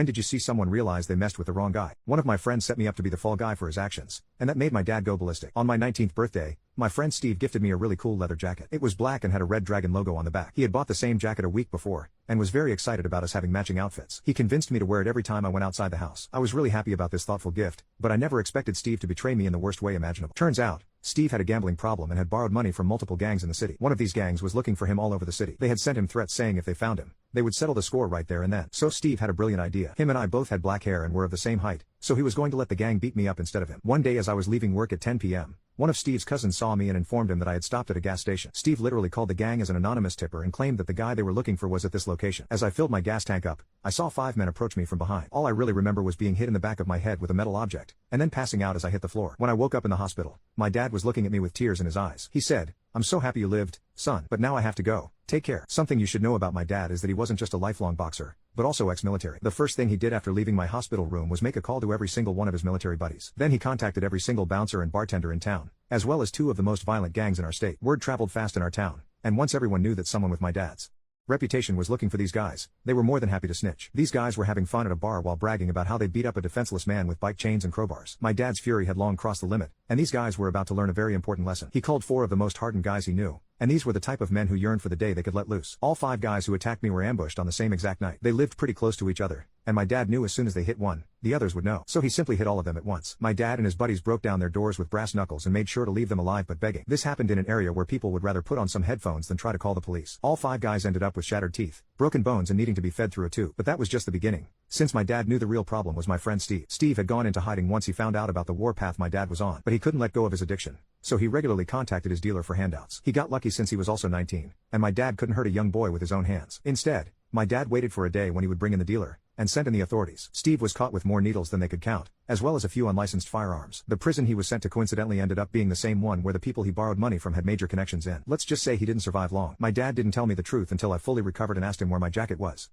When did you see someone realize they messed with the wrong guy? One of my friends set me up to be the fall guy for his actions, and that made my dad go ballistic. On my 19th birthday, my friend Steve gifted me a really cool leather jacket. It was black and had a red dragon logo on the back. He had bought the same jacket a week before, and was very excited about us having matching outfits. He convinced me to wear it every time I went outside the house. I was really happy about this thoughtful gift, but I never expected Steve to betray me in the worst way imaginable. Turns out, Steve had a gambling problem and had borrowed money from multiple gangs in the city. One of these gangs was looking for him all over the city. They had sent him threats saying if they found him, they would settle the score right there and then. So Steve had a brilliant idea. Him and I both had black hair and were of the same height, so he was going to let the gang beat me up instead of him. One day as I was leaving work at 10 p.m., one of Steve's cousins saw me and informed him that I had stopped at a gas station. Steve literally called the gang as an anonymous tipper and claimed that the guy they were looking for was at this location. As I filled my gas tank up, I saw 5 men approach me from behind. All I really remember was being hit in the back of my head with a metal object, and then passing out as I hit the floor. When I woke up in the hospital, my dad was looking at me with tears in his eyes. He said, "I'm so happy you lived, son, but now I have to go. Take care." Something you should know about my dad is that he wasn't just a lifelong boxer, but also ex-military. The first thing he did after leaving my hospital room was make a call to every single one of his military buddies. Then he contacted every single bouncer and bartender in town, as well as 2 of the most violent gangs in our state. Word traveled fast in our town, and once everyone knew that someone with my dad's reputation was looking for these guys, they were more than happy to snitch. These guys were having fun at a bar while bragging about how they beat up a defenseless man with bike chains and crowbars. My dad's fury had long crossed the limit, and these guys were about to learn a very important lesson. He called 4 of the most hardened guys he knew, and these were the type of men who yearned for the day they could let loose. All 5 guys who attacked me were ambushed on the same exact night. They lived pretty close to each other, and my dad knew as soon as they hit one, the others would know. So he simply hit all of them at once. My dad and his buddies broke down their doors with brass knuckles and made sure to leave them alive but begging. This happened in an area where people would rather put on some headphones than try to call the police. All 5 guys ended up with shattered teeth, broken bones and needing to be fed through a tube. But that was just the beginning, since my dad knew the real problem was my friend Steve. Steve had gone into hiding once he found out about the warpath my dad was on, but he couldn't let go of his addiction, so he regularly contacted his dealer for handouts. He got lucky since he was also 19, and my dad couldn't hurt a young boy with his own hands. Instead, my dad waited for a day when he would bring in the dealer, and sent in the authorities. Steve was caught with more needles than they could count, as well as a few unlicensed firearms. The prison he was sent to coincidentally ended up being the same one where the people he borrowed money from had major connections in. Let's just say he didn't survive long. My dad didn't tell me the truth until I fully recovered and asked him where my jacket was.